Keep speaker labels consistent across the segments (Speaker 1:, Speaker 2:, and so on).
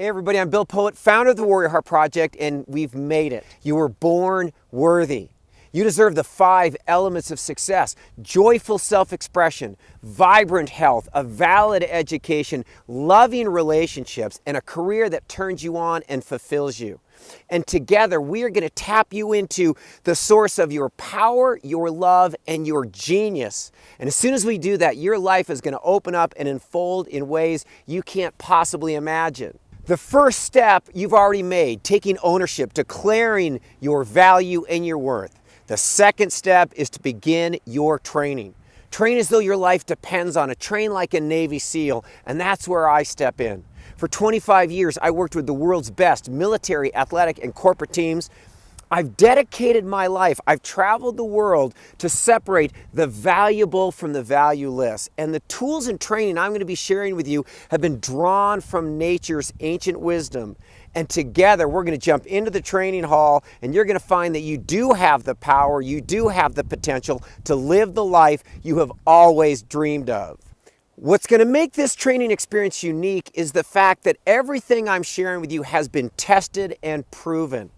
Speaker 1: Hey everybody, I'm Bill Poett, founder of the Warrior Heart Project, and we've made it. You were born worthy. You deserve the 5 elements of success: joyful self-expression, vibrant health, a valid education, loving relationships, and a career that turns you on and fulfills you. And together, we are going to tap you into the source of your power, your love, and your genius. And as soon as we do that, your life is going to open up and unfold in ways you can't possibly imagine. The first step you've already made, taking ownership, declaring your value and your worth. The second step is to begin your training. Train as though your life depends on it. Train like a Navy SEAL, and that's where I step in. For 25 years, I worked with the world's best military, athletic, and corporate teams. I've dedicated my life, I've traveled the world to separate the valuable from the valueless. And the tools and training I'm going to be sharing with you have been drawn from nature's ancient wisdom. And together we're going to jump into the training hall, and you're going to find that you do have the power, you do have the potential to live the life you have always dreamed of. What's going to make this training experience unique is the fact that everything I'm sharing with you has been tested and proven.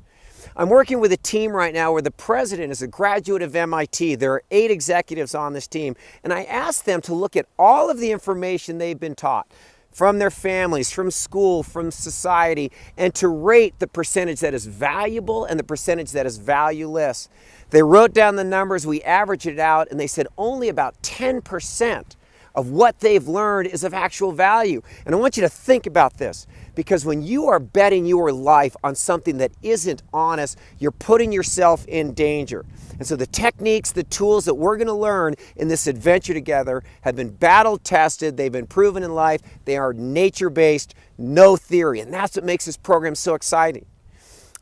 Speaker 1: I'm working with a team right now where the president is a graduate of MIT. There are 8 executives on this team, and I asked them to look at all of the information they've been taught from their families, from school, from society, and to rate the percentage that is valuable and the percentage that is valueless. They wrote down the numbers, we averaged it out, and they said only about 10% of what they've learned is of actual value. And I want you to think about this, because when you are betting your life on something that isn't honest, you're putting yourself in danger. And so the techniques, the tools that we're going to learn in this adventure together have been battle tested, they've been proven in life, they are nature-based, no theory, and that's what makes this program so exciting.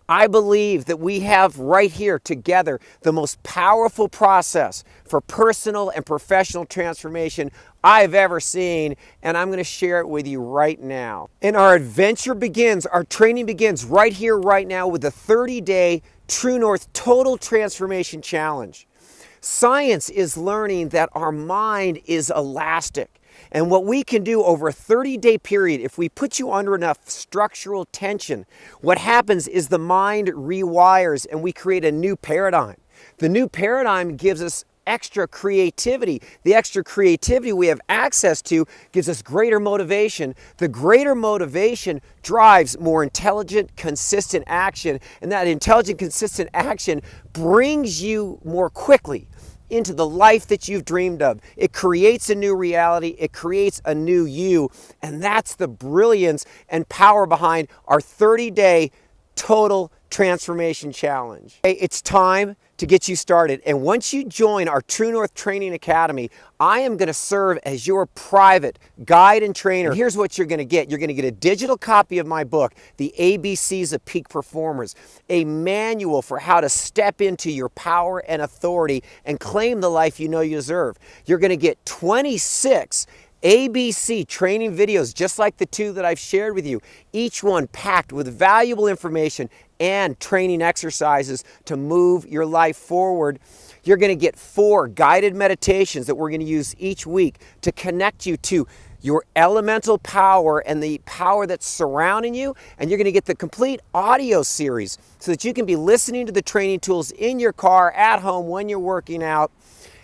Speaker 1: I believe that we have right here together the most powerful process for personal and professional transformation I've ever seen, and I'm going to share it with you right now. And our adventure begins, our training begins right here, right now with the 30-day True North Total Transformation Challenge. Science is learning that our mind is elastic. And what we can do over a 30-day period, if we put you under enough structural tension, what happens is the mind rewires and we create a new paradigm. The new paradigm gives us extra creativity. The extra creativity we have access to gives us greater motivation. The greater motivation drives more intelligent, consistent action. And that intelligent, consistent action brings you more quickly into the life that you've dreamed of. It creates a new reality. It creates a new you. And that's the brilliance and power behind our 30-day Total Transformation Challenge. It's time to get you started. And once you join our True North Training Academy, I am going to serve as your private guide and trainer. And here's what you're going to get. You're going to get a digital copy of my book, The ABCs of Peak Performers, a manual for how to step into your power and authority and claim the life you know you deserve. You're going to get 26 ABC training videos just like the 2 that I've shared with you, each one packed with valuable information and training exercises to move your life forward. You're going to get 4 guided meditations that we're going to use each week to connect you to your elemental power and the power that's surrounding you. And you're going to get the complete audio series so that you can be listening to the training tools in your car, at home, when you're working out.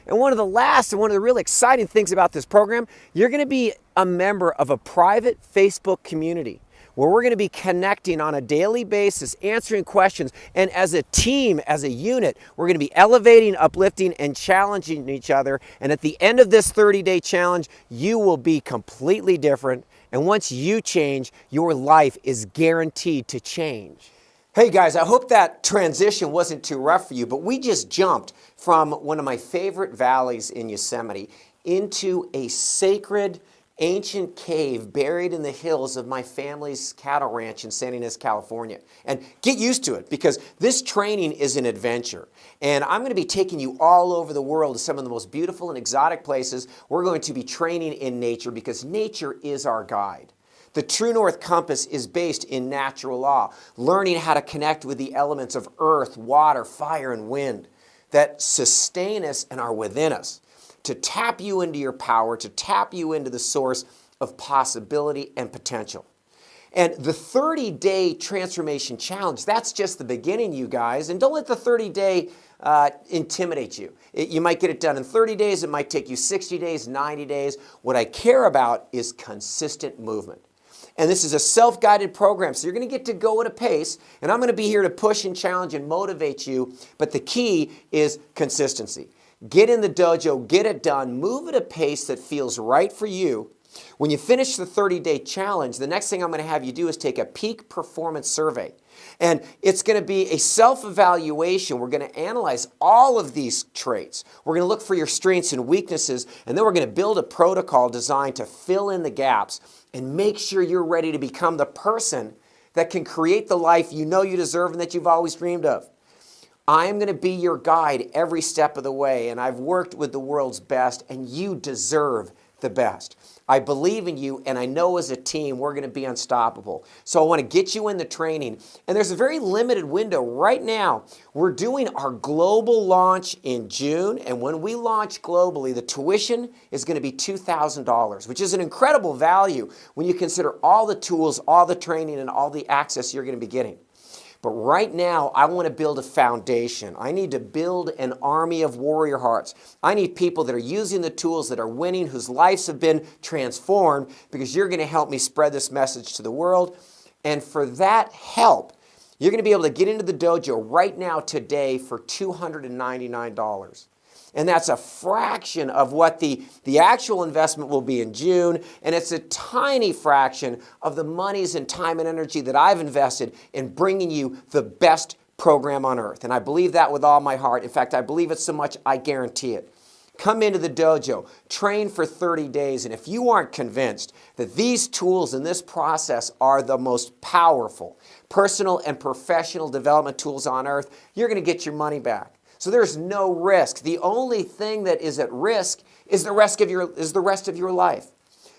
Speaker 1: And one of the really exciting things about this program, you're going to be a member of a private Facebook community where we're going to be connecting on a daily basis, answering questions, and as a team, as a unit, we're going to be elevating, uplifting, and challenging each other. And at the end of this 30-day challenge, you will be completely different. And once you change, your life is guaranteed to change. Hey guys, I hope that transition wasn't too rough for you, but we just jumped from one of my favorite valleys in Yosemite into a sacred ancient cave buried in the hills of my family's cattle ranch in Santa Ynez, California. And get used to it, because this training is an adventure. And I'm going to be taking you all over the world to some of the most beautiful and exotic places. We're going to be training in nature because nature is our guide. The True North Compass is based in natural law, learning how to connect with the elements of earth, water, fire, and wind that sustain us and are within us, to tap you into your power, to tap you into the source of possibility and potential. And the 30-day transformation challenge, that's just the beginning, you guys. And don't let the 30-day intimidate you. You might get it done in 30 days. It might take you 60 days, 90 days. What I care about is consistent movement. And this is a self-guided program, so you're going to get to go at a pace, and I'm going to be here to push and challenge and motivate you, but the key is consistency. Get in the dojo, get it done, move at a pace that feels right for you. When you finish the 30-day challenge, the next thing I'm going to have you do is take a peak performance survey. And it's going to be a self-evaluation. We're going to analyze all of these traits. We're going to look for your strengths and weaknesses, and then we're going to build a protocol designed to fill in the gaps and make sure you're ready to become the person that can create the life you know you deserve and that you've always dreamed of. I am going to be your guide every step of the way, and I've worked with the world's best, and you deserve the best. I believe in you, and I know as a team we're going to be unstoppable. So I want to get you in the training, and there's a very limited window right now. We're doing our global launch in June, and when we launch globally, the tuition is going to be $2,000, which is an incredible value when you consider all the tools, all the training, and all the access you're going to be getting. But right now, I want to build a foundation. I need to build an army of warrior hearts. I need people that are using the tools, that are winning, whose lives have been transformed, because you're going to help me spread this message to the world. And for that help, you're going to be able to get into the dojo right now today for $299. And that's a fraction of what the actual investment will be in June. And it's a tiny fraction of the monies and time and energy that I've invested in bringing you the best program on earth. And I believe that with all my heart. In fact, I believe it so much, I guarantee it. Come into the dojo, train for 30 days, and if you aren't convinced that these tools and this process are the most powerful personal and professional development tools on earth, you're going to get your money back. So there's no risk. The only thing that is at risk is the rest of your life.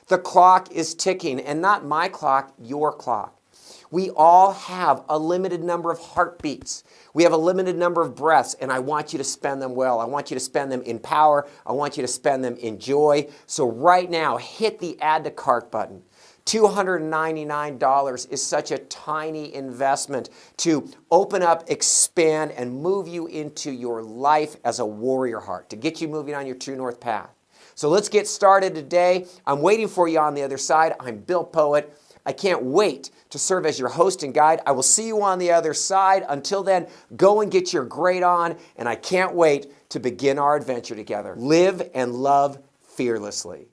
Speaker 1: The clock is ticking, and not my clock, your clock. We all have a limited number of heartbeats. We have a limited number of breaths, and I want you to spend them well. I want you to spend them in power. I want you to spend them in joy. So right now, hit the add to cart button. $299 is such a tiny investment to open up, expand, and move you into your life as a warrior heart, to get you moving on your true north path. So let's get started today. I'm waiting for you on the other side. I'm Bill Poett. I can't wait to serve as your host and guide. I will see you on the other side. Until then, go and get your grade on, and I can't wait to begin our adventure together. Live and love fearlessly.